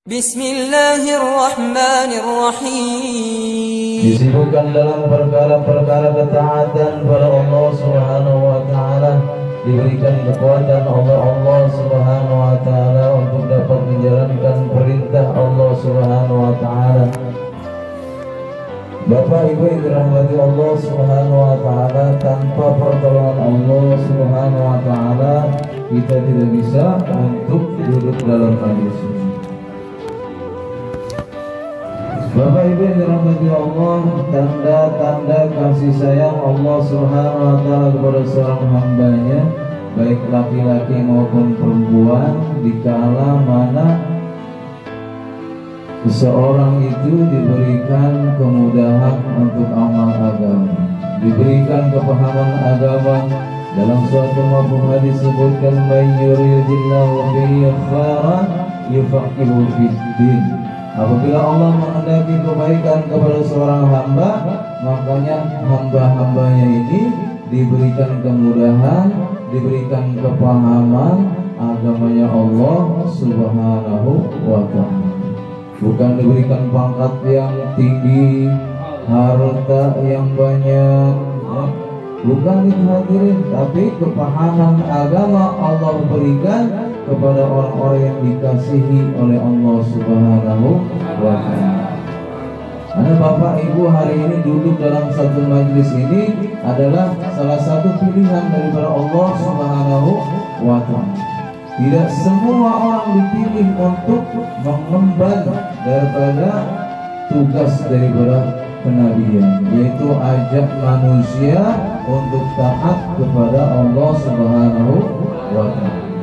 Bismillahirrahmanirrahim. Disibukkan dalam perkara-perkara ketaatan kepada Allah Subhanahu wa taala, diberikan kekuatan oleh Allah Subhanahu wa taala untuk dapat menjalankan perintah Allah Subhanahu wa taala. Bapak Ibu yang dirahmati Allah Subhanahu wa taala, tanpa pertolongan Allah Subhanahu wa taala kita tidak bisa untuk duduk dalam majlis ini. Bapak Ibu yang dirahmati Allah, tanda-tanda kasih sayang Allah Subhanahu wa taala kepada seorang hambanya, baik laki-laki maupun perempuan, dikala mana seseorang itu diberikan kemudahan untuk amal agama, diberikan kepahaman agama. Dalam suatu maupun hadis disebutkan, may yuridillahu bihi khairan yufaqihu fid din. Apabila Allah menghendaki kebaikan kepada seorang hamba, makanya hamba-hambanya ini diberikan kemudahan, diberikan kepahaman agamanya Allah Subhanahu wa ta'ala. Bukan diberikan pangkat yang tinggi, harta yang banyak, bukan itu hadirin, tapi kepahaman agama Allah berikan kepada orang-orang yang dikasihi oleh Allah Subhanahu wa ta'ala. Karena Bapak Ibu hari ini duduk dalam satu majlis ini adalah salah satu pilihan daripada Allah Subhanahu wa ta'ala. Tidak semua orang dipilih untuk mengemban daripada tugas daripada kenabian, yaitu ajak manusia untuk taat kepada Allah Subhanahu wa ta'ala.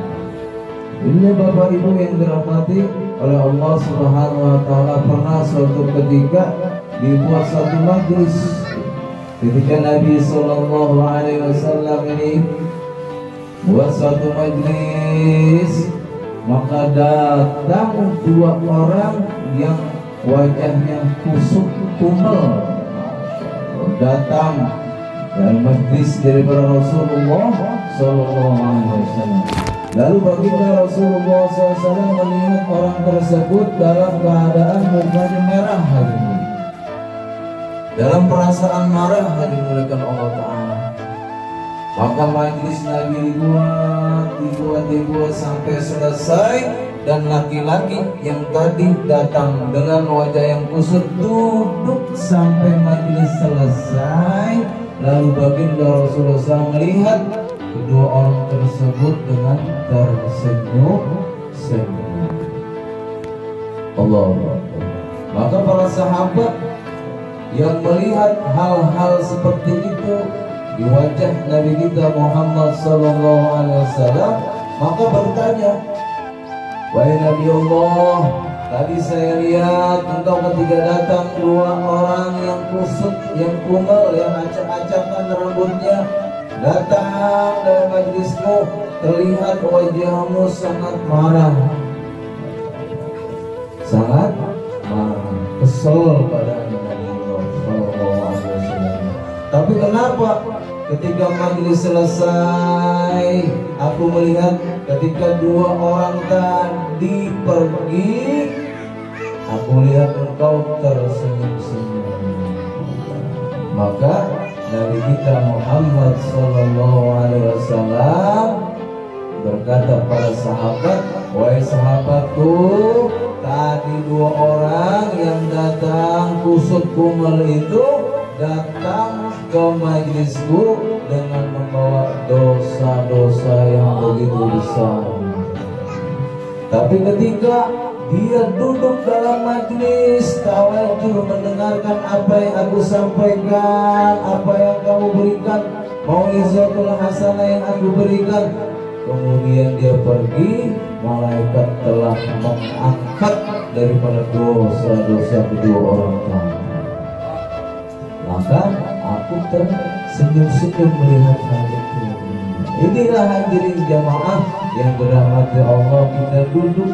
Ini Bapak Ibu yang dirahmati oleh Allah Subhanahu wa ta'ala, pernah suatu ketika dibuat satu majlis ketika Nabi sallallahu alaihi wasallam ini buat satu majlis, maka datang dua orang yang wajahnya kusut kumel, datang dari majlis daripada Rasulullah sallallahu alaihi wasallam. Lalu baginda Rasulullah SAW melihat orang tersebut dalam keadaan mukanya merah hari ini, dalam perasaan marah hari dimuliakan Allah Ta'ala. Maka majlis Nabi dibuat sampai selesai, dan laki-laki yang tadi datang dengan wajah yang kusut duduk sampai majlis selesai. Lalu baginda Rasulullah SAW melihat kedua orang tersebut dengan tersenyum-senyum. Allah. Maka para sahabat yang melihat hal-hal seperti itu di wajah Nabi kita Muhammad sallallahu alaihi wasallam, maka bertanya, wahai Nabi Allah, tadi saya lihat engkau ketika datang dua orang yang kusut, yang kumel, yang acak-acakan rambutnya, datang dari majlismu, terlihat wajahmu sangat marah, sangat marah, kesel pada Nabi Allah sallallahu alaihi wasallam. Tapi kenapa ketika majlis selesai, aku melihat ketika dua orang tadi pergi, aku lihat engkau tersenyum-senyum. Maka Nabi kita Muhammad sallallahu alaihi wasallam berkata pada sahabat, wahai sahabatku, tadi dua orang yang datang kusut kumel itu datang ke majlisku dengan membawa dosa-dosa yang begitu besar. Tapi ketika dia duduk dalam majlis, tawadhu mendengarkan apa yang aku sampaikan, apa yang kamu berikan, mau'izatul hasanah yang aku berikan, kemudian dia pergi, malaikat telah mengangkat daripada dosa-dosa kedua orang tadi. Maka aku tersenyum-senyum melihat hal itu. Inilah hadirin jamaah yang dirahmati Allah, kita duduk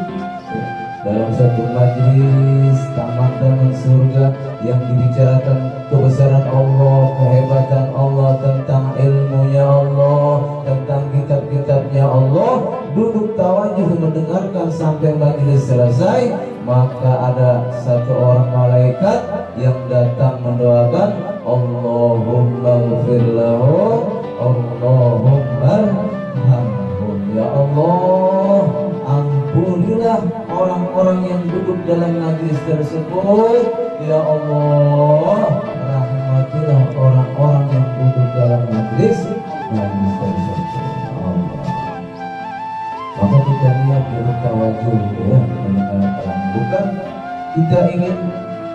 dalam satu majlis taman-taman surga yang dibicarakan kebesaran Allah, kehebatan Allah, tentang ilmunya Allah, tentang kitab-kitabnya Allah. Duduk tawadhu mendengarkan sampai majlis selesai, maka ada satu orang malaikat yang datang mendoakan, Allahumma ighfir lahu, Allahumma arhamhu. Ya Allah, ampunilah orang-orang yang duduk dalam majlis tersebut. Ya Allah, rahmatilah orang-orang yang duduk dalam majlis tersebut. Maka kita niat bertawajuh ya, bukan kita ingin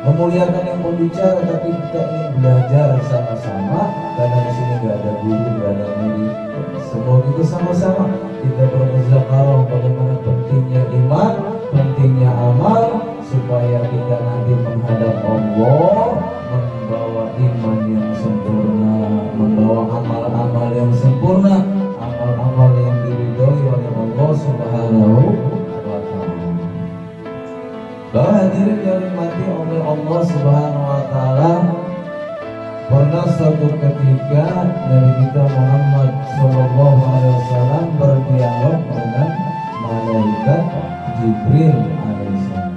memuliakan yang berbicara, tapi kita ingin belajar sama-sama. Karena di sini nggak ada guru, nggak ada murid, semua itu sama-sama kita bermuzakarah bagaimana pentingnya iman, pentingnya amal, supaya kita nanti menghadap Allah membawa iman yang sempurna, membawa amal-amal yang sempurna, amal-amal yang diridhoi oleh Allah Subhanahu wa Ta'ala. Bahwa hadirin yang dimati oleh Allah Subhanahu wa Ta'ala, pernah suatu ketika Nabi kita Muhammad Sallallahu Alaihi Wasallam berdialog dengan malaikat Jibril alaihissalam.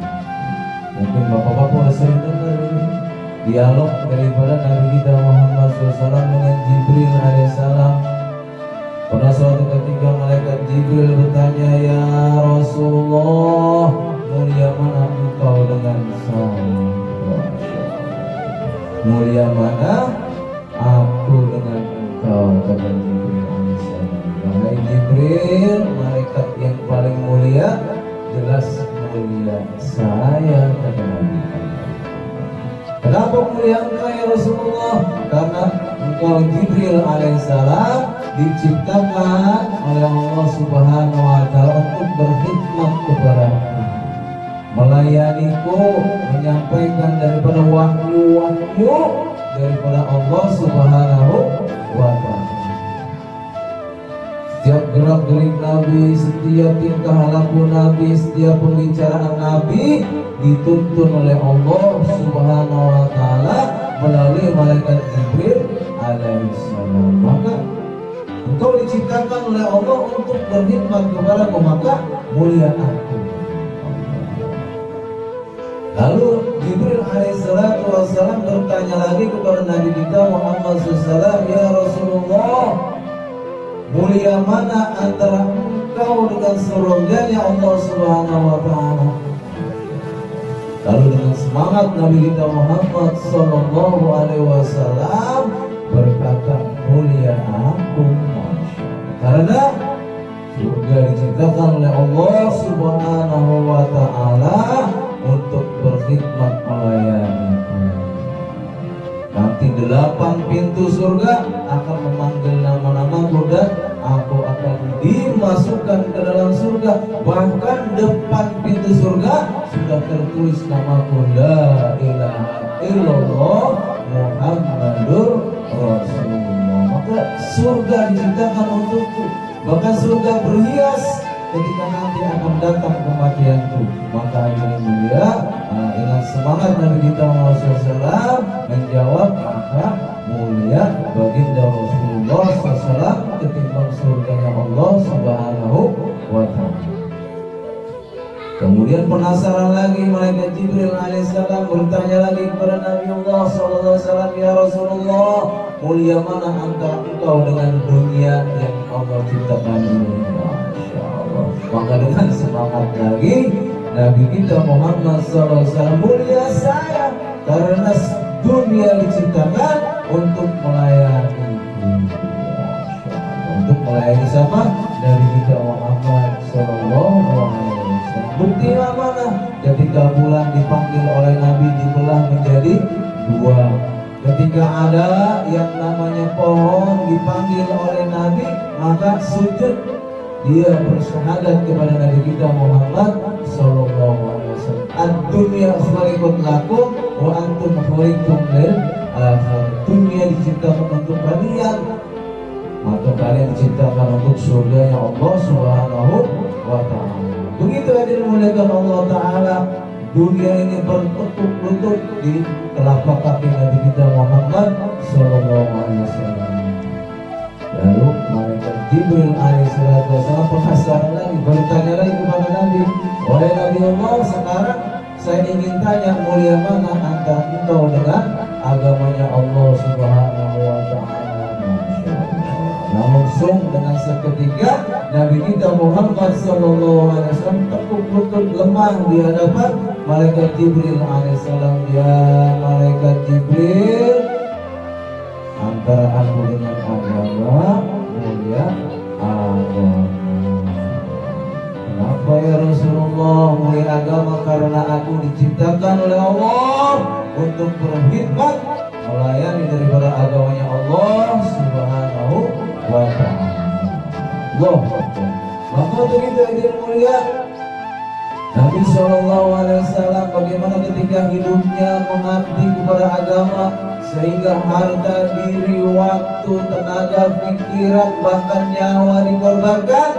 Mungkin bapak-bapak sudah sering dengar ini dialog daripada Nabi kita Muhammad SAW dengan Jibril alaihissalam. Pada suatu ketika malaikat Jibril bertanya, ya Rasulullah, mulia mana engkau dengan saya? Mulia mana aku dengan engkau, kata Jibril alaihissalam. Wahai Jibril, malaikat yang paling mulia, jelas mulia saya, kata Nabi. Kenapa mulia engkau ya Rasulullah? Karena engkau Jibril alaihissalam diciptakan oleh Allah Subhanahu wa Ta'ala untuk berkhidmat kepadaku, melayaniku, menyampaikan daripada wahyu-wahyu daripada Allah Subhanahu wa Ta'ala. Setiap gerak-gerik Nabi, setiap tingkah laku Nabi, setiap pembicaraan Nabi dituntun oleh Allah Subhanahu wa Ta'ala melalui malaikat Jibril alaihissalam. Maka engkau diciptakan oleh Allah untuk berkhidmat kepadaku, maka mulia aku. Lalu Jibril alaihissalam bertanya lagi kepada Nabi kita Muhammad SAW, ya Rasulullah, mulia mana antara engkau dengan surganya Allah Subhanahu wa Ta'ala? Lalu dengan semangat Nabi kita Muhammad Sallallahu Alaihi Wasallam berkata, mulia aku, karena surga diciptakan oleh Allah Subhanahu wa Ta'ala untuk berkhidmat melayani. Nanti 8 pintu surga akan memanggil nama-namaku dan aku akan dimasukkan ke dalam surga. Bahkan depan pintu surga sudah tertulis namaku, la ilaha illallah Muhammadur Rasulullah. Maka surga diciptakan untukku. Bahkan surga berhias ketika nanti akan datang kematianku. Maka ini mulia, ingat semangat Nabi kita Muhammad SAW menjawab, maka mulia baginda Rasulullah SAW ketimbang surganya Allah Subhanahu wa Ta'ala. Kemudian penasaran lagi malaikat Jibril alaihissalam bertanya lagi kepada Nabi Allah SAW, ya Rasulullah, mulia mana antara engkau dengan dunia yang Allah ciptakan ini? Masya Allah. Maka dengan semangat lagi Nabi kita Muhammad SAW, mulia saya karena dunia diciptakan untuk melayani. Untuk melayani siapa? Nabi kita Muhammad SAW. Bukti mana? Ketika bulan dipanggil oleh Nabi dibelah menjadi 2. Ketika ada yang namanya pohon dipanggil oleh Nabi, maka sujud dia bersyahadat kepada Nabi kita Muhammad Sallallahu Alaihi Wasallam. Ad-dunya khuliqat lakum wa antum khuliqtum lil akhirah. Dunia diciptakan untuk kalian, maka kalian diciptakan untuk surganya Allah Subhanahu wa Ta'ala. Begitu hadir dimuliakan Allah Ta'ala, dunia ini bertekuk lutut di telapak kaki Nabi kita Muhammad Sallallahu Alaihi Wasallam. Lalu malaikat Jibril alaihissalam penasaran lagi, bertanya lagi kepada Nabi, wahai Nabi Allah, sekarang saya ingin tanya, mulia mana antara engkau dengan agamanya Allah Subhanahu wa Ta'ala? Langsung dengan seketika Nabi kita Muhammad sallallahu alaihi wasallam tekuk lutut lemah di hadapan malaikat Jibril alaihissalam. Ya malaikat Jibril, antara aku dengan agama mulia agama. Kenapa ya Rasulullah mulia agama? Karena aku diciptakan oleh Allah untuk berkhidmat melayani daripada agamanya Allah Subhanahu wa Ta'ala. Maka untuk itu hadirin mulia, Nabi SAW bagaimana ketika hidupnya mengabdi kepada agama, sehingga harta diri, waktu, tenaga, pikiran, bahkan nyawa dikorbankan.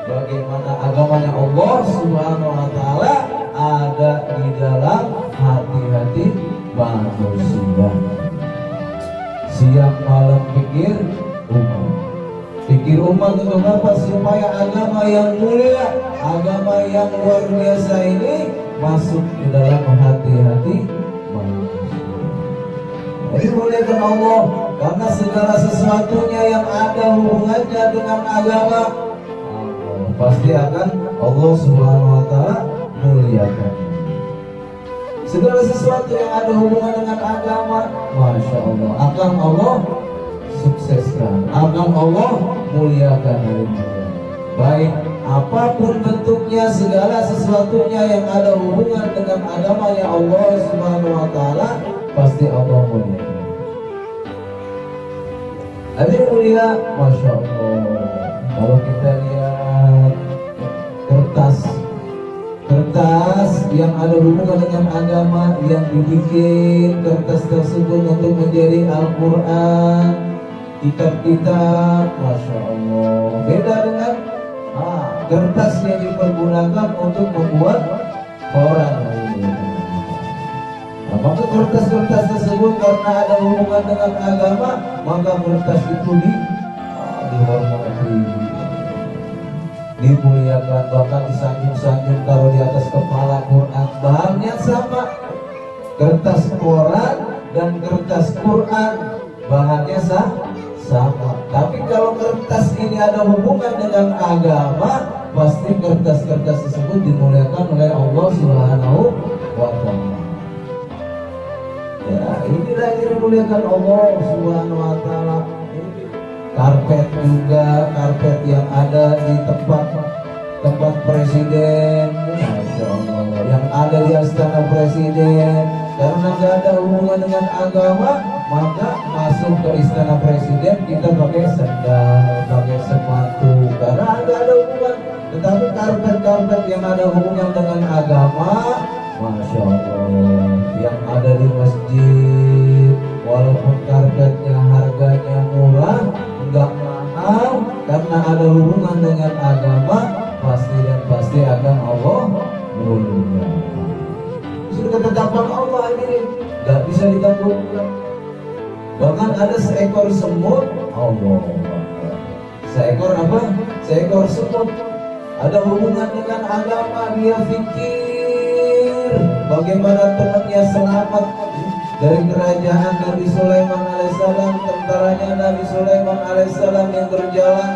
Bagaimana agamanya Allah Subhanahu wa Ta'ala ada di dalam hati-hati manusia. Siang malam pikir umat. Pikir umat untuk apa? Supaya agama yang mulia, agama yang luar biasa ini masuk di dalam hati-hati manusia. Jadi muliakan Allah, karena segala sesuatunya yang ada hubungannya dengan agama, pasti akan Allah Subhanahu wa Ta'ala muliakan. Segala sesuatu yang ada hubungan dengan agama, Masya Allah, akan Allah sukseskan, akan Allah muliakan hari ini. Baik apapun bentuknya, segala sesuatunya yang ada hubungan dengan agamanya Allah Subhanahu wa Ta'ala, pasti Allah muliakan. Hadirin mulia, Masya Allah. Kalau kita lihat kertas yang ada hubungan dengan agama yang dibikin, kertas tersebut untuk menjadi Al-Quran, kitab-kitab, Masya Allah, beda dengan kertas yang dipergunakan untuk membuat koran. Maka kertas-kertas tersebut karena ada hubungan dengan agama, maka kertas itu dihormati, dimuliakan, bahkan disanjung-sanjung taruh di atas kepala Quran. Bahannya sama, kertas koran dan kertas Quran bahannya sama. Tapi kalau kertas ini ada hubungan dengan agama, pasti kertas-kertas tersebut dimuliakan oleh Allah Subhanahu wa Ta'ala. Ya, inilah yang dimuliakan Allah Subhanahu wa Ta'ala. Karpet juga, karpet yang ada di tempat presiden, Masya Allah, yang ada di istana presiden, karena tidak ada hubungan dengan agama, maka masuk ke istana presiden kita pakai sandal, pakai sepatu, karena tidak ada hubungan. Tetapi karpet-karpet yang ada hubungan dengan agama, Masya Allah, yang ada di masjid, walaupun karpetnya harganya murah, enggak mahal, karena ada hubungan dengan agama, pasti dan pasti akan Allah mulia. Sudah ketetapan Allah ini enggak bisa diganggu. Bahkan ada seekor semut, Allah, seekor apa? Seekor semut ada hubungan dengan agama. Dia pikir bagaimana temannya selamat dari kerajaan Nabi Sulaiman alaihissalam, tentaranya Nabi Sulaiman alaihissalam yang berjalan.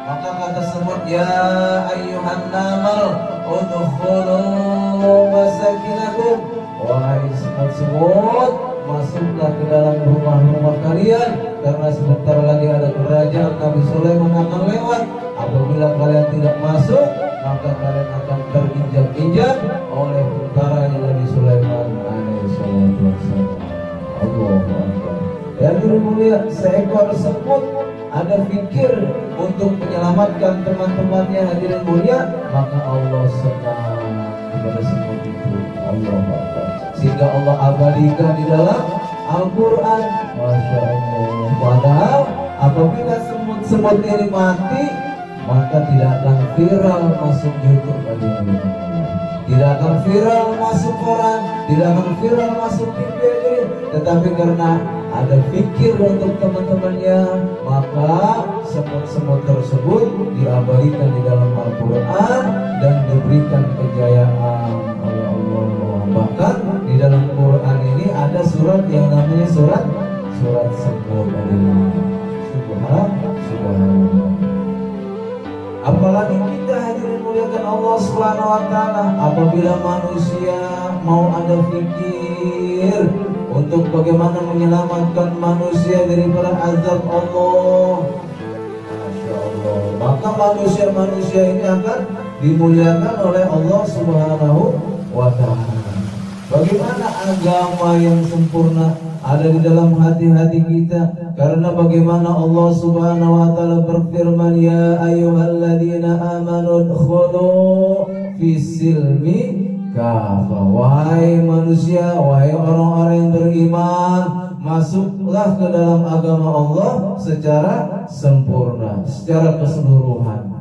Maka kata semut, ya ayyuhan namal udkhulu masakinakum, wahai semut-semut, masuklah ke dalam rumah-rumah kalian, karena sebentar lagi ada kerajaan Nabi Sulaiman akan lewat. Apabila kalian tidak masuk, maka kalian akan terinjak-injak oleh tentaranya Nabi Sulaiman alaihissalam. Allah Akbar. Dan mulia, seekor semut ada pikir untuk menyelamatkan teman-temannya, hadirin mulia, maka Allah senang kepada semut itu. Allah Akbar. Sehingga Allah abadikan di dalam Al-Quran. Masya Allah. Padahal apabila semut-semut ini mati, maka tidak akan viral masuk YouTube, tidak akan viral masuk koran, tidak akan viral masuk TV, tetapi karena ada fikir untuk teman-temannya, maka semut-semut tersebut diabadikan di dalam Al-Quran dan diberikan kejayaan oleh Allah Bahkan di dalam Quran ini ada surat yang namanya surat sempurna. Subhanallah. Apalagi kita hadirin muliakan Allah Subhanahu wa taala, apabila manusia mau ada fikir untuk bagaimana menyelamatkan manusia daripada azab Allah, Masya Allah, maka manusia-manusia ini akan dimuliakan oleh Allah Subhanahu wa taala. Bagaimana agama yang sempurna ada di dalam hati-hati kita, karena bagaimana Allah Subhanahu wa taala berfirman, ya ayyuhalladzina amanu udkhulu fis-silmi kafah. Wahai manusia, wahai orang-orang yang beriman, masuklah ke dalam agama Allah secara sempurna, secara keseluruhan.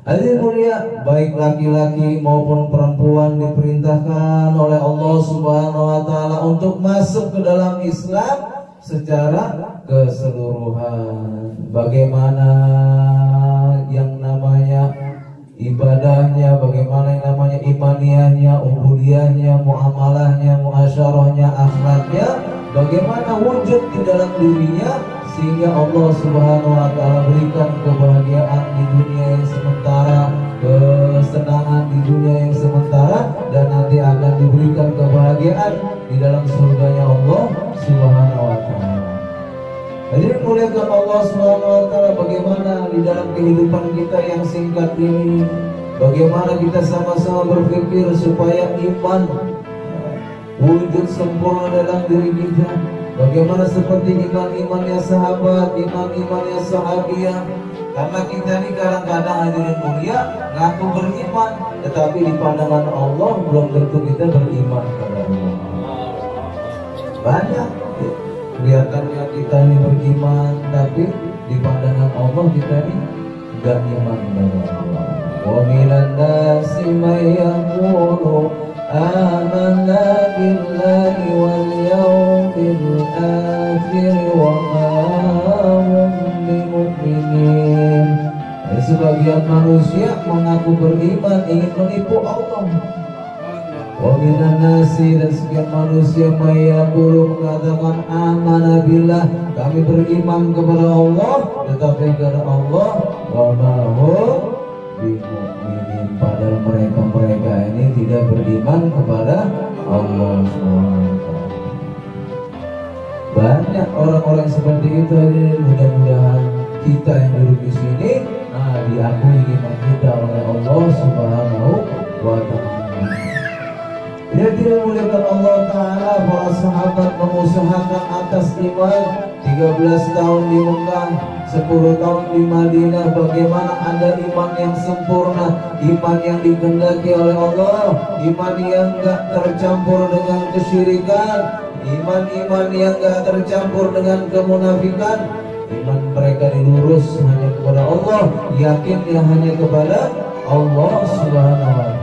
Hadirin mulia, baik laki-laki maupun perempuan diperintahkan oleh Allah Subhanahu wa taala untuk masuk ke dalam Islam secara keseluruhan. Bagaimana yang namanya ibadahnya, bagaimana yang namanya imaniyahnya, ubudiyahnya, muamalahnya, muasyarahnya, akhlaknya, bagaimana wujud di dalam dirinya, sehingga Allah Subhanahu wa taala berikan kebahagiaan di dunia yang sementara, kesenangan di dunia yang sementara, dan nanti akan diberikan kebahagiaan di dalam surganya Allah Subhanahu wa taala. Jadi muliakan Allah Subhanahu wa taala, bagaimana di dalam kehidupan kita yang singkat ini, bagaimana kita sama-sama berpikir supaya iman wujud sempurna dalam diri kita. Bagaimana seperti iman-imannya sahabat, iman-imannya sahabiah. Karena kita ini kadang-kadang hadirin mulia ngaku beriman, tetapi di pandangan Allah belum tentu kita beriman kepada Allah. Banyak kelihatannya kita ini beriman, tapi di pandangan Allah kita ini enggak iman kepada Allah. Wa minan nasi may yaqulu amanna billahi wal yawmil akhir wa ma hum bimu'minin. Sebagian manusia mengaku beriman, ingin menipu Allah. Wa minan nasi, dan sekian manusia may yaqulu, mengatakan amanna billah, kami beriman kepada Allah, tetapi kepada Allah wa ma hum bimu'minin, padahal mereka ini tidak beriman kepada Allah SWT. Banyak orang-orang seperti itu. Mudah-mudahan kita yang duduk di sini diakui iman kita oleh Allah Subhanahu wa taala. Dia tidak muliakan Allah taala, para sahabat mengusahakan atas iman 13 tahun di Mekah, 10 tahun di Madinah. Bagaimana ada iman yang sempurna, iman yang dikehendaki oleh Allah, iman yang gak tercampur dengan kesyirikan, iman-iman yang gak tercampur dengan kemunafikan. Iman mereka dilurus hanya kepada Allah, yakinnya hanya kepada Allah Subhanahu wa taala.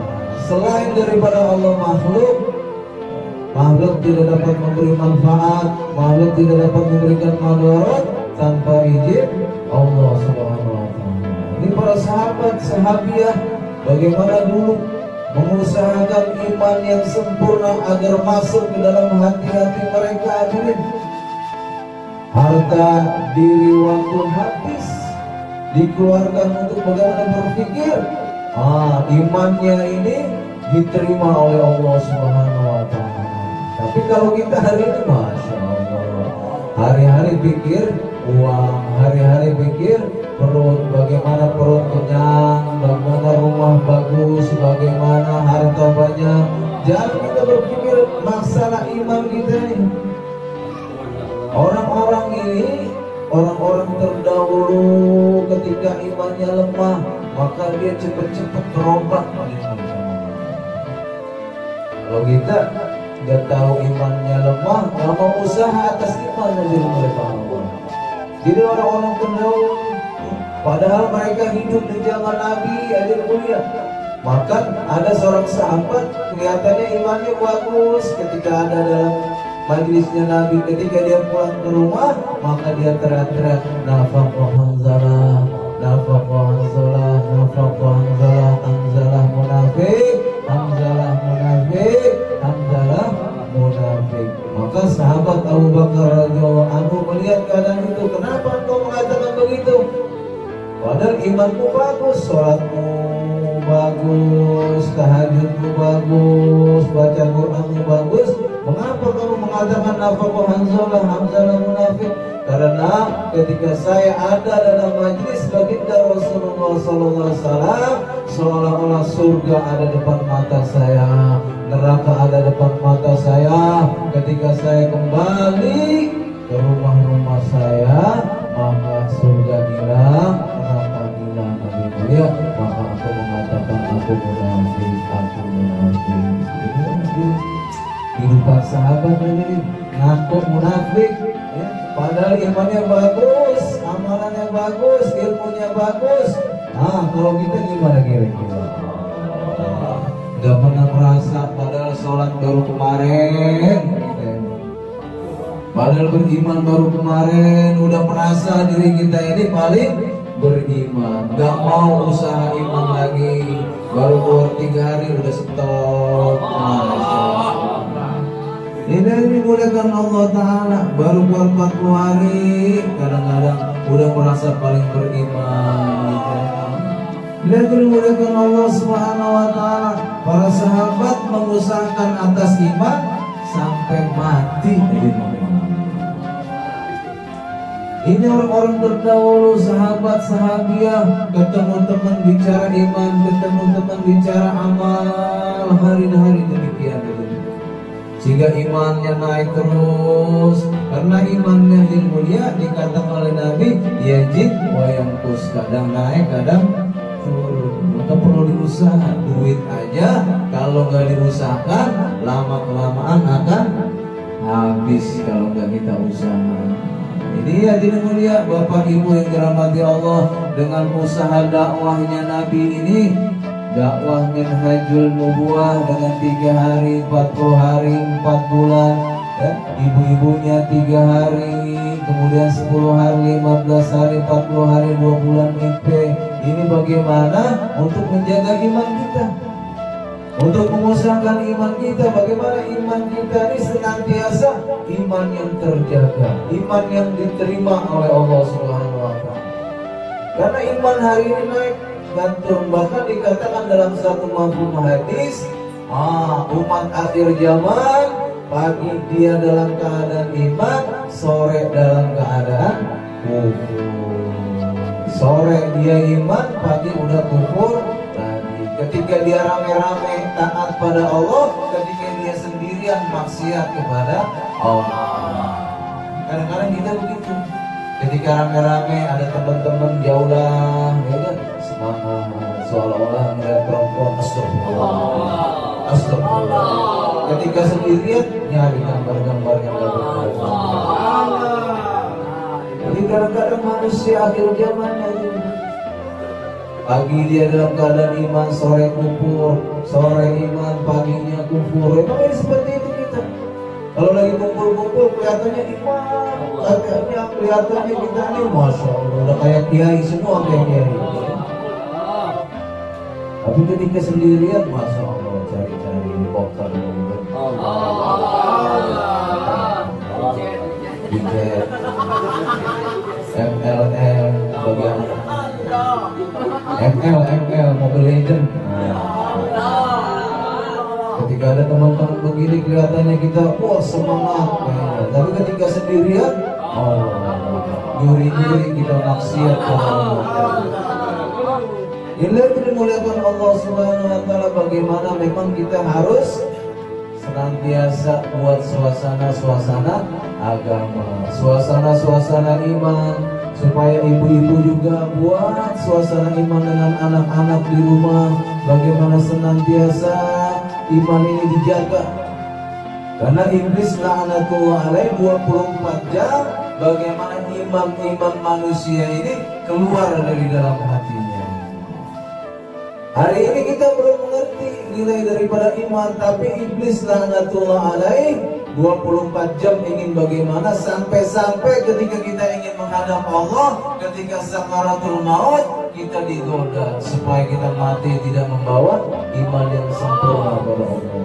Selain daripada Allah, makhluk tidak dapat memberi manfaat, makhluk tidak dapat memberikan madarat tanpa izin Allah Subhanahu wa taala. Ini para sahabat, sahabiah, bagaimana dulu mengusahakan iman yang sempurna agar masuk ke dalam hati-hati mereka. Hadirin, harta diri waktu habis dikeluarkan untuk bagaimana berpikir imannya ini diterima oleh Allah Subhanahu wa taala. Tapi kalau kita hari ini, Masya Allah, hari-hari pikir uang, hari-hari pikir perut, bagaimana perut kenyang, bagaimana rumah bagus, bagaimana harta banyak. Jangan kita berpikir masalah iman kita ini. Orang-orang ini, orang-orang terdahulu ketika imannya lemah, maka dia cepat-cepat berobat. Kalau kita nggak tahu imannya lemah, nggak mau usaha atas iman menjadi mereka Allah. Jadi orang-orang terdahulu, padahal mereka hidup di zaman Nabi, ajar mulia. Maka ada seorang sahabat kelihatannya imannya bagus, ketika ada dalam majlisnya Nabi, ketika dia pulang ke rumah, maka dia teriak-teriak, nafaqah Hanzalah, nafaqah Hanzalah, nafaqah Hanzalah, Hanzalah munafik, Hanzalah munafik, Hanzalah Maka sahabat Abu Bakar radhiyallahu anhu melihat keadaan itu, kenapa engkau mengatakan begitu? Padahal imanmu bagus, sholatmu bagus, tahajudmu bagus, baca Qur'anmu bagus. Mengapa kamu mengatakan nafaqah Hamzalah munafik? Karena ketika saya ada dalam majlis baginda Rasulullah SAW, seolah-olah surga ada depan mata saya, neraka ada depan mata saya. Ketika saya kembali ke rumah-rumah saya, maka surga hilang, neraka hilang. Nabi mulia, maka aku mengatakan aku munafik. Ini kehidupan sahabat ini ngaku munafik, ya. Padahal imannya bagus, amalannya bagus, ilmunya bagus. Kalau kita gimana kira-kira? Gak pernah merasa, padahal sholat baru kemarin, padahal beriman baru kemarin, udah merasa diri kita ini paling beriman. Gak mau usaha iman lagi, baru keluar 3 hari udah stop. Ini dimuliakan Allah Ta'ala, baru keluar 40 hari, kadang-kadang udah merasa paling beriman. Lihat dimuliakan Allah Subhanahu Wa Ta'ala, para sahabat mengusahakan atas iman sampai mati. Ini orang-orang terdahulu, sahabat sahabiah, ketemu teman bicara iman, ketemu teman bicara amal, hari-hari demikian. Sehingga imannya naik terus. Karena imannya yang mulia dikatakan oleh Nabi, yajid wa yanqus, kadang naik kadang turun. Maka perlu diusaha. Duit aja kalau nggak diusahakan, lama kelamaan akan habis kalau nggak kita usaha. Ini ya tidak mulia Bapak Ibu yang dirahmati Allah, dengan usaha dakwahnya Nabi ini, dakwah Minhajul Nubuwah dengan 3 hari, 40 hari, 4 bulan, ya. Ibu-ibunya 3 hari, kemudian 10 hari, 15 hari, 40 hari, 2 bulan IP. Ini bagaimana untuk menjaga iman kita, untuk mengusahakan iman kita. Bagaimana iman kita ini senantiasa iman yang terjaga, iman yang diterima oleh Allah Subhanahu Wa Ta'ala. Karena iman hari ini naik dan turun, bahkan dikatakan dalam satu mafhum hadis, umat akhir zaman, pagi dia dalam keadaan iman, sore dalam keadaan kufur. Sore dia iman, pagi udah kufur lagi. Ketika dia rame-rame taat pada Allah, ketika dia sendirian maksiat kepada Allah. Kadang-kadang kita begitu. Ketika rame-rame ada teman-teman jauh lah, ya kan? Semangat, seolah-olah melihat perempuan, astagfirullah. Ketika sendirian nyari gambar-gambar yang gak bermanfaat. Jadi kadang-kadang manusia akhir zamannya itu, pagi dia dalam keadaan iman, sore kufur, sore iman, paginya kufur. Emang ini seperti itu kita. Kalau lagi kumpul-kumpul kelihatannya iman, kelihatannya kita ini masya Allah udah kayak kiai semua, kayak kiai. Tapi ketika sendirian, masya Allah cari-cari bokar gitu. Dijet, MLM, bagian ML, Mobile Legend. Ketika ada teman-teman begini kelihatannya kita, wah semangat. Tapi ketika sendirian, nyuri-nyuri kita maksiat. Ini dimuliakan Allah Subhanahu Wa Ta'ala, bagaimana memang kita harus senantiasa buat suasana-suasana agama, suasana-suasana iman, supaya ibu-ibu juga buat suasana iman dengan anak-anak di rumah. Bagaimana senantiasa iman ini dijaga, karena iblis la'natullah alaih 24 jam. Bagaimana iman manusia ini keluar dari dalam hatinya. Hari ini kita belum mengerti nilai daripada iman, tapi iblis la'natullah alaih 24 jam ingin bagaimana sampai-sampai ketika kita ingin menghadap Allah, ketika sakaratul maut, kita digoda supaya kita mati tidak membawa iman yang sempurna kepada Allah.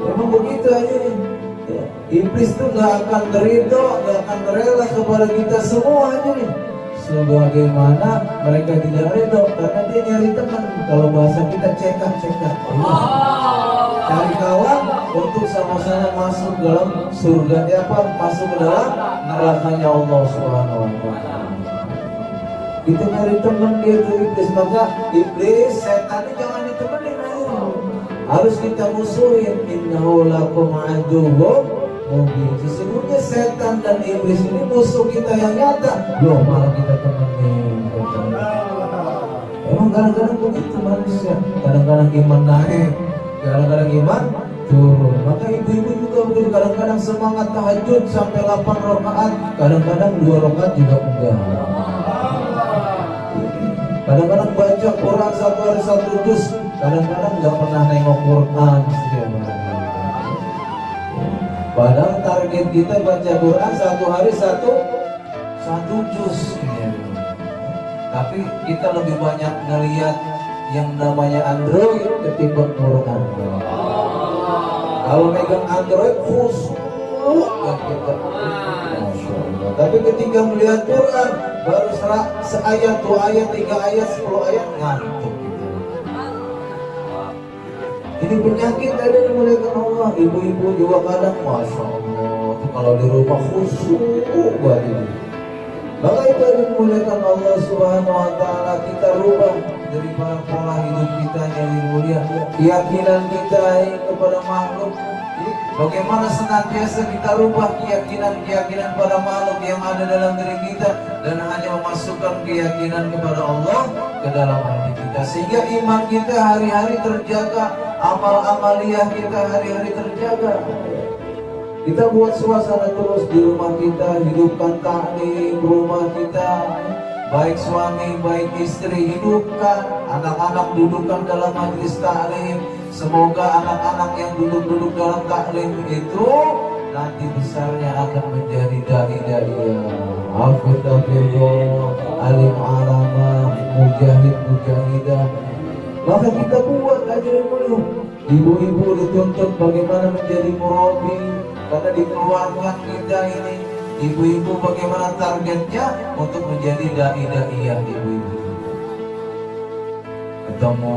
Memang begitu aja. Ya. Iblis tuh gak akan ridho, gak akan rela kepada kita semua nih. Sebagaimana mereka tidak ridho karena dia nyari teman. Kalau bahasa kita cekak-cekak, cari kawan untuk sama-sama masuk dalam surga apa? Masuk ke dalam nerakanya Allah Subhanahu wa Ta'ala. Itu nyari teman dia tuh iblis. Maka iblis, setan jangan ditemenin, harus kita musuhin. Innahu lakum aduwwun mubin. Sesungguhnya setan dan iblis ini musuh kita yang nyata. Loh, malah kita temenin. Emang kadang-kadang begitu manusia. Kadang-kadang iman naik, kadang-kadang iman turun. Maka ibu-ibu juga begitu. Kadang-kadang semangat tahajud sampai 8 rakaat, kadang-kadang 2 rakaat juga enggak. Kadang-kadang baca Quran 1 hari 1 juz, kadang-kadang nggak pernah nengok Quran setiap hari. Padahal target kita baca Quran 1 hari 1 juz. Tapi kita lebih banyak ngelihat yang namanya Android ketimbang Quran. Kalau megang Android khusyuk kita. Tapi ketika melihat Quran baru seayat, 2 ayat, 3 ayat, 10 ayat ngantuk gitu. Ini penyakit ada yang muliakan Allah. Ibu-ibu juga kadang, masya Allah, itu kalau di rumah khusyuk buat ini. Maka itu yang muliakan Allah Subhanahu wa Ta'ala. Kita rubah dari pola hidup kita yang mulia, keyakinan kita kepada makhluk. Bagaimana senantiasa kita rubah keyakinan pada makhluk yang ada dalam diri kita dan hanya memasukkan keyakinan kepada Allah ke dalam hati kita, sehingga iman kita hari-hari terjaga, amal-amaliyah kita hari-hari terjaga. Kita buat suasana terus di rumah kita, hidupkan taklim rumah kita, baik suami, baik istri, hidupkan, anak-anak dudukkan dalam majlis taklim. Semoga anak-anak yang duduk-duduk dalam taklim itu nanti besarnya akan menjadi dai-dai, hafidhahullah, alim alama, mujahid-mujahidah. Maka kita buat ajaran mulia. Ibu-ibu dituntut bagaimana menjadi murabi, karena dikeluarkan kita ini. Ibu-ibu bagaimana targetnya untuk menjadi dai-daiyah ibu-ibu. Ketemu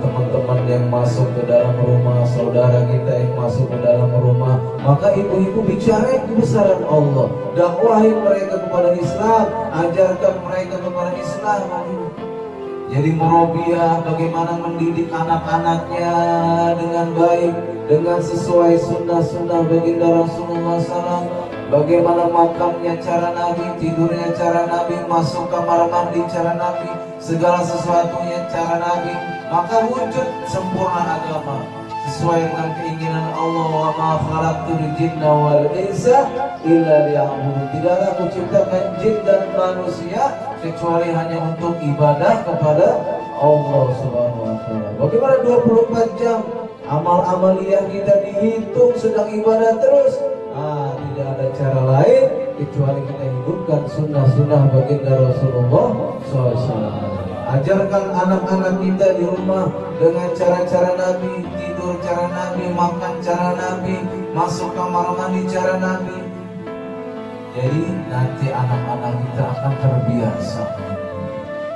teman-teman yang masuk ke dalam rumah, saudara kita yang masuk ke dalam rumah, maka ibu-ibu bicara kebesaran Allah, dakwahi mereka kepada Islam, ajarkan mereka kepada Islam. Jadi murabiah, bagaimana mendidik anak-anaknya dengan baik, dengan sesuai sunnah-sunnah baginda Rasulullah SAW. Bagaimana makannya cara Nabi, tidurnya cara Nabi, masuk kamar mandi cara Nabi, segala sesuatunya cara Nabi. Maka wujud sempurna agama sesuai dengan keinginan Allah. Wa ma khalaqtul jinna wal insa illa liya'budun. Tidaklah aku ciptakan jin dan manusia kecuali hanya untuk ibadah kepada Allah Subhanahu wa Ta'ala. Bagaimana 24 jam amal-amaliyah kita dihitung sedang ibadah terus. Tidak ada cara lain kecuali kita hidupkan sunnah-sunnah baginda Rasulullah SAW. Ajarkan anak-anak kita di rumah dengan cara-cara Nabi, tidur cara Nabi, makan cara Nabi, masuk kamar mandi cara Nabi. Jadi nanti anak-anak kita akan terbiasa.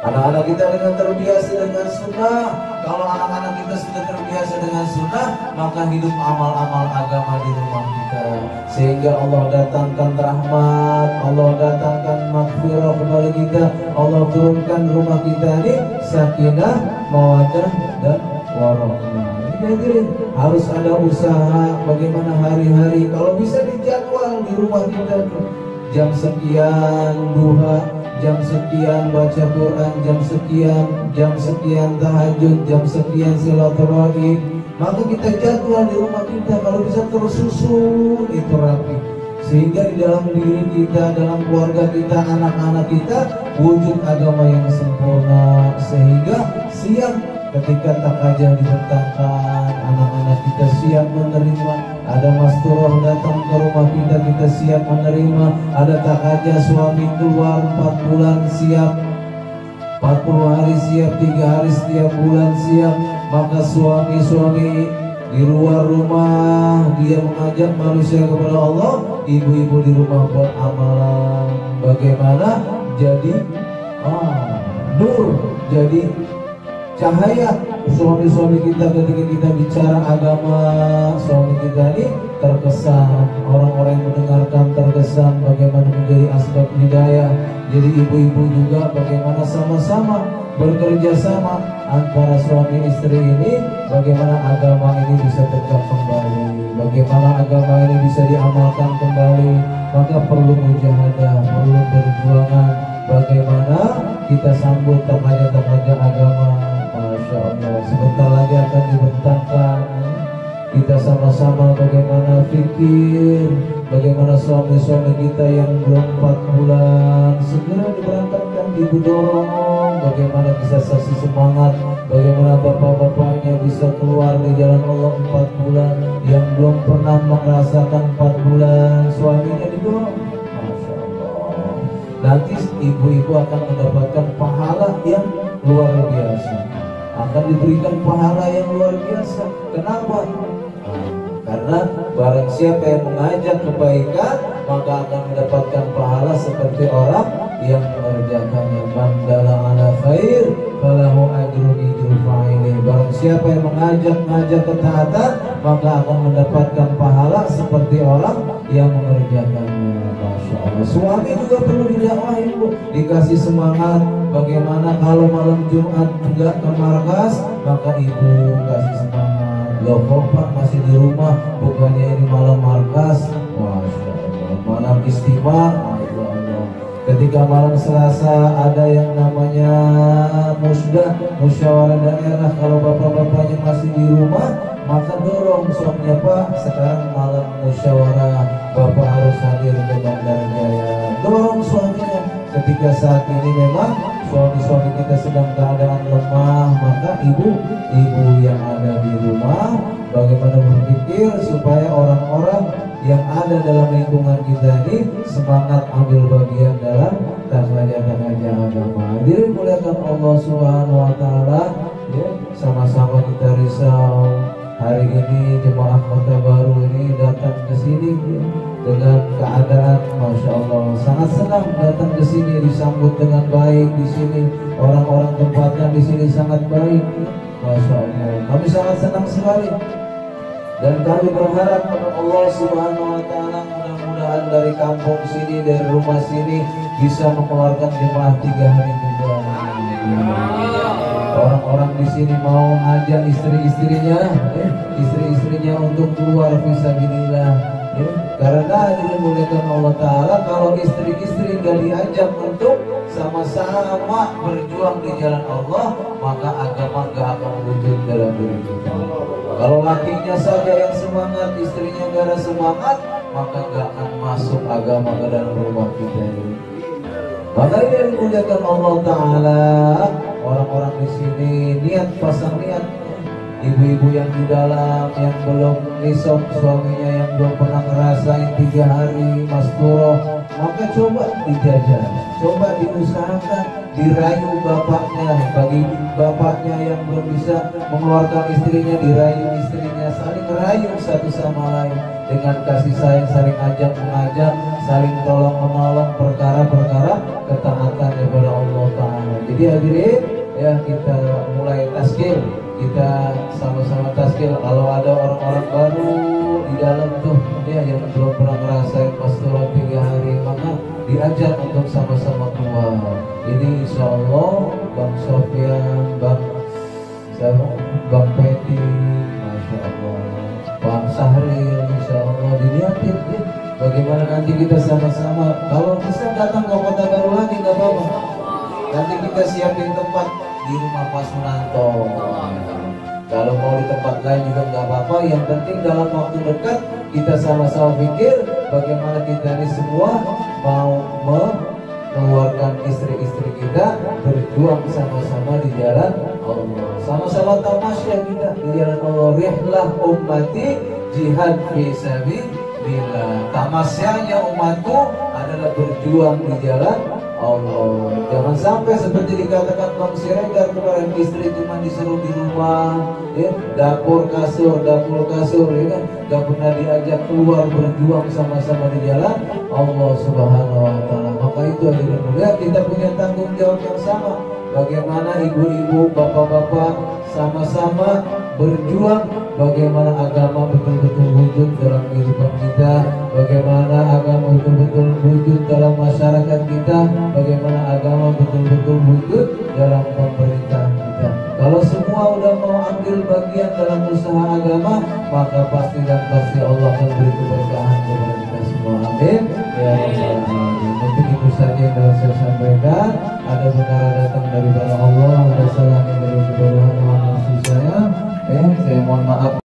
Anak-anak kita dengan terbiasa dengan sunnah. Kalau anak-anak kita sudah terbiasa dengan sunnah, maka hidup amal-amal agama di rumah kita, sehingga Allah datangkan rahmat, Allah datangkan maghfirah kepada kita, Allah turunkan rumah kita ini sakinah, mawaddah dan warahmah. Jadi harus ada usaha bagaimana hari-hari, kalau bisa dijadwal di rumah kita tuh, jam sekian duha, jam sekian baca Quran, jam sekian tahajud, jam sekian silaturahim. Maka kita jadwal di rumah kita, kalau bisa terus susun itu rapi, sehingga di dalam diri kita, dalam keluarga kita, anak-anak kita wujud agama yang sempurna, sehingga siap ketika takajah dibentangkan, anak-anak kita siap menerima. Ada masturah datang ke rumah kita, kita siap menerima. Ada takajah suami keluar 4 bulan siap, 40 hari siap, 3 hari setiap bulan siap. Maka suami-suami di luar rumah dia mengajak manusia kepada Allah, ibu-ibu di rumah buat amalan. Bagaimana jadi nur, jadi cahaya suami-suami kita ketika kita bicara agama. Suami kita ini terkesan, orang-orang yang mendengarkan terkesan, bagaimana menjadi asbab hidayah. Jadi ibu-ibu juga bagaimana sama-sama bekerja sama antara suami istri ini, bagaimana agama ini bisa tegak kembali, bagaimana agama ini bisa diamalkan kembali. Maka perlu mujahadah, perlu perjuangan. Bagaimana kita sambut remaja-remaja agama. Masya Allah, sebentar lagi akan dibentangkan. Kita sama-sama bagaimana fikir, bagaimana suami-suami kita yang belum 4 bulan segera diberangkatkan, ibu dorong. Bagaimana bisa saksi semangat, bagaimana bapak-bapaknya bisa keluar di jalan Allah 4 bulan, yang belum pernah merasakan 4 bulan suaminya didorong. Masya Allah, nanti ibu-ibu akan mendapatkan pahala yang luar biasa, akan diberikan pahala yang luar biasa. Kenapa? Karena barang siapa yang mengajak kebaikan, maka akan mendapatkan pahala seperti orang yang mengerjakannya. Man dalla ala khair falahu ajrun ijru fa'ili. Barang siapa yang mengajak ketaatan, maka akan mendapatkan pahala seperti orang yang mengerjakannya. Masya Allah. Suami juga perlu didakwahi, Bu, dikasih semangat. Bagaimana kalau malam Jumat enggak ke markas, maka ibu kasih semangat. Loh kok Pak masih di rumah, bukannya ini malam markas? Masya Allah, malam istimewa. Ketika malam Selasa ada yang namanya musyawarah daerah, kalau bapak-bapaknya masih di rumah, maka dorong suaminya, Pak sekarang malam musyawarah, bapak harus hadir ke Bandar Jaya. Dorong suaminya. Ketika saat ini memang suami-suami kita sedang keadaan lemah, maka ibu yang ada di rumah bagaimana berpikir supaya orang-orang yang ada dalam lingkungan kita ini semangat ambil bagian dalam remaja-remaja agama. Hadirin muliakan Allah Subhanahu wa taala, ya, sama-sama kita risau. Hari ini jemaah Kota Baru ini datang ke sini, ya, dengan keadaan Masya Allah sangat senang datang ke sini, disambut dengan baik di sini. Orang-orang tempatnya di sini sangat baik, ya. Masya Allah, kami sangat senang sekali. Dan kami berharap pada Allah Subhanahu wa taala, mudah-mudahan dari kampung sini, dari rumah sini bisa mengeluarkan jemaah 3 hari juga. Orang-orang di sini mau ngajak istri-istrinya untuk keluar fisabilillah, ya. Karena dimuliakan Allah taala, kalau istri-istri gak diajak untuk sama-sama berjuang di jalan Allah, maka agama gak akan wujud dalam diri kita. Kalau lakinya saja yang semangat, istrinya gak ada semangat, maka gak akan masuk agama ke dalam rumah kita ini. Maka ini yang dimuliakan Allah taala, orang-orang di sini pasang niat. Ibu-ibu yang di dalam, yang belum nisab suaminya, yang belum pernah ngerasain 3 hari masturah, maka coba dijajah, coba diusahakan, dirayu bapaknya. Bagi bapaknya yang belum bisa mengeluarkan istrinya, dirayu istrinya, saling rayu satu sama lain dengan kasih sayang, saling ajak mengajak, saling tolong menolong perkara-perkara ketaatan kepada Allah Ta'ala. Jadi hadirin, ya, kita mulai taskil, kita sama-sama taskil. Kalau ada orang-orang baru di dalam tuh, ya, yang belum pernah ngerasain pastoral 3 hari, maka diajak untuk sama-sama keluar. Ini insya Allah Bang Sofyan, Bang Peti, Masya Allah, Bang Sahril, insya Allah dilihatin, ya, bagaimana nanti kita sama-sama. Kalau bisa datang ke Kota Baru lagi nggak apa-apa, nanti kita siapin tempat di rumah Pak Sunanto. Kalau mau di tempat lain juga nggak apa-apa. Yang penting dalam waktu dekat kita sama-sama pikir bagaimana kita ini semua mau mengeluarkan istri-istri kita berjuang sama-sama di jalan Allah. Sama-sama tamasya kita di jalan Allah. Rihlah ummati jihad fisabilillah. Tamasyanya umatku adalah berjuang di jalan Allah. Jangan sampai seperti dikatakan Bang Siregar kemarin, istri cuma disuruh di rumah, ya, dapur kasur, ya kan, gak pernah diajak keluar berjuang sama-sama di jalan Allah Subhanahu Wa Taala. Maka itu hadirin mulia, kita punya tanggung jawab yang sama. Bagaimana ibu-ibu, bapak-bapak sama-sama berjuang, bagaimana agama betul-betul wujud dalam kehidupan kita, bagaimana agama betul-betul wujud dalam masyarakat kita, bagaimana agama betul-betul wujud dalam pemerintahan kita. Kalau semua udah mau ambil bagian dalam usaha agama, maka pasti dan pasti Allah akan beri keberkahan kepada kita semua. Amin. Ya Rabbal Alamin. Mungkin itu saja yang dapat saya sampaikan. Ada benar datang daripada Allah, ada salam dari kepada Tuhan saya. Saya mohon maaf.